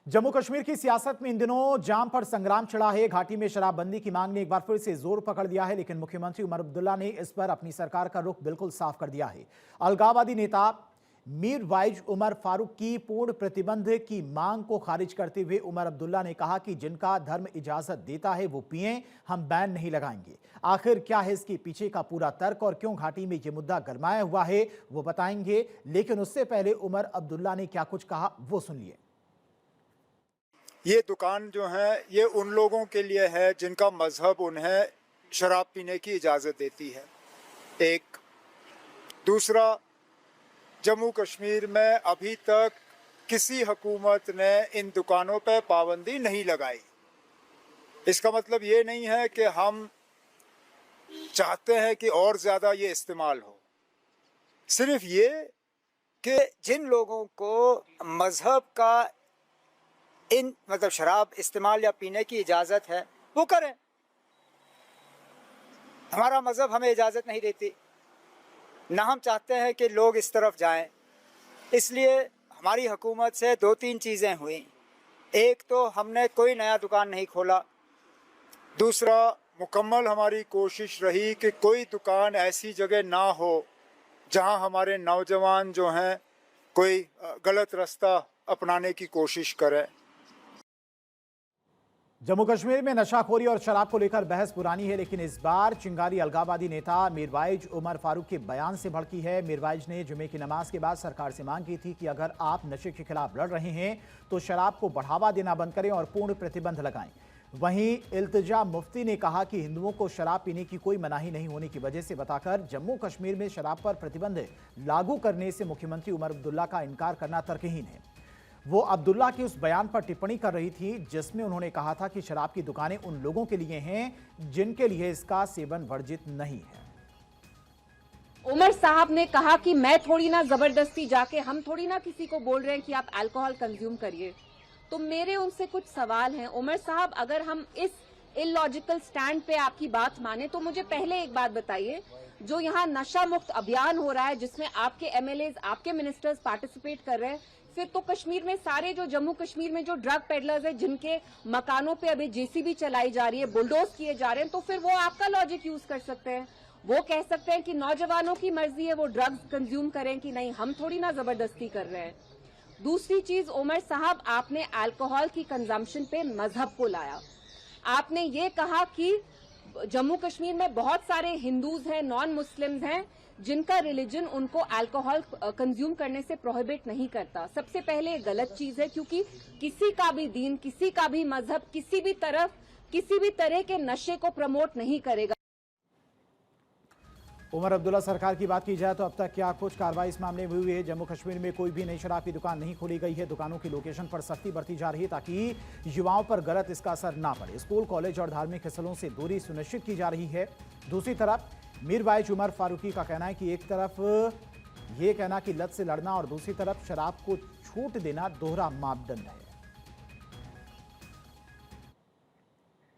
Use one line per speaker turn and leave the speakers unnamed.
जम्मू कश्मीर की सियासत में इन दिनों जाम पर संग्राम छिड़ा है। घाटी में शराबबंदी की मांग ने एक बार फिर से जोर पकड़ लिया है, लेकिन मुख्यमंत्री उमर अब्दुल्ला ने इस पर अपनी सरकार का रुख बिल्कुल साफ कर दिया है। अलगाववादी नेता मीर वाइज उमर फारूक की पूर्ण प्रतिबंध की मांग को खारिज करते हुए उमर अब्दुल्ला ने कहा कि जिनका धर्म इजाजत देता है वो पिएं, हम बैन नहीं लगाएंगे। आखिर क्या है इसके पीछे का पूरा तर्क और क्यों घाटी में ये मुद्दा गरमाया हुआ है वो बताएंगे, लेकिन उससे पहले उमर अब्दुल्ला ने क्या कुछ कहा वो सुनिए।
ये दुकान जो है ये उन लोगों के लिए है जिनका मजहब उन्हें शराब पीने की इजाज़त देती है। एक दूसरा, जम्मू कश्मीर में अभी तक किसी हुकूमत ने इन दुकानों पर पाबंदी नहीं लगाई। इसका मतलब ये नहीं है कि हम चाहते हैं कि और ज़्यादा ये इस्तेमाल हो, सिर्फ ये कि जिन लोगों को मजहब का मतलब शराब इस्तेमाल या पीने की इजाज़त है वो करें। हमारा मज़हब हमें इजाज़त नहीं देती, ना हम चाहते हैं कि लोग इस तरफ जाएं। इसलिए हमारी हुकूमत से दो तीन चीज़ें हुई। एक तो हमने कोई नया दुकान नहीं खोला, दूसरा मुकम्मल हमारी कोशिश रही कि कोई दुकान ऐसी जगह ना हो जहां हमारे नौजवान जो हैं कोई गलत रास्ता अपनाने की कोशिश करें।
जम्मू कश्मीर में नशाखोरी और शराब को लेकर बहस पुरानी है, लेकिन इस बार चिंगारी अलगाववादी नेता मीरवाइज उमर फारूक के बयान से भड़की है। मीरवाइज ने जुमे की नमाज के बाद सरकार से मांग की थी कि अगर आप नशे के खिलाफ लड़ रहे हैं तो शराब को बढ़ावा देना बंद करें और पूर्ण प्रतिबंध लगाएं। वहीं इल्तिजा मुफ्ती ने कहा कि हिंदुओं को शराब पीने की कोई मनाही नहीं होने की वजह से बताकर जम्मू कश्मीर में शराब पर प्रतिबंध लागू करने से मुख्यमंत्री उमर अब्दुल्ला का इनकार करना तर्कहीन है। वो अब्दुल्ला के उस बयान पर टिप्पणी कर रही थी जिसमें उन्होंने कहा था कि शराब की दुकानें उन लोगों के लिए हैं जिनके लिए इसका सेवन वर्जित नहीं है।
उमर साहब ने कहा कि मैं थोड़ी ना जबरदस्ती जाके, हम थोड़ी ना किसी को बोल रहे हैं कि आप अल्कोहल कंज्यूम करिए। तो मेरे उनसे कुछ सवाल हैं। उमर साहब, अगर हम इस इलॉजिकल स्टैंड पे आपकी बात माने तो मुझे पहले एक बात बताइए, जो यहाँ नशा मुक्त अभियान हो रहा है जिसमें आपके एमएलए, आपके मिनिस्टर्स पार्टिसिपेट कर रहे हैं, फिर तो कश्मीर में सारे जो जम्मू कश्मीर में जो ड्रग पेडलर्स हैं जिनके मकानों पे अभी जेसीबी चलाई जा रही है, बुलडोज किए जा रहे हैं, तो फिर वो आपका लॉजिक यूज कर सकते हैं। वो कह सकते हैं कि नौजवानों की मर्जी है वो ड्रग्स कंज्यूम करें कि नहीं, हम थोड़ी ना जबरदस्ती कर रहे हैं। दूसरी चीज, उमर साहब, आपने अल्कोहल की कंजम्पशन पे मजहब को लाया। आपने ये कहा कि जम्मू कश्मीर में बहुत सारे हिंदूज हैं, नॉन मुस्लिम्स हैं, जिनका रिलीजन उनको अल्कोहल कंज्यूम करने से प्रोहिबिट नहीं करता। सबसे पहले ये गलत चीज है, क्योंकि किसी का भी दीन, किसी का भी मजहब किसी भी तरह के नशे को प्रमोट नहीं करेगा।
उमर अब्दुल्ला सरकार की बात की जाए तो अब तक क्या कुछ कार्रवाई इस मामले में हुई है। जम्मू कश्मीर में कोई भी नई शराब की दुकान नहीं खोली गई है। दुकानों की लोकेशन पर सख्ती बरती जा रही है ताकि युवाओं पर गलत इसका असर ना पड़े। स्कूल, कॉलेज और धार्मिक स्थलों से दूरी सुनिश्चित की जा रही है। दूसरी तरफ मीरवाइज उमर फारूकी का कहना है कि एक तरफ ये कहना कि लत से लड़ना और दूसरी तरफ शराब को छूट देना दोहरा मापदंड है।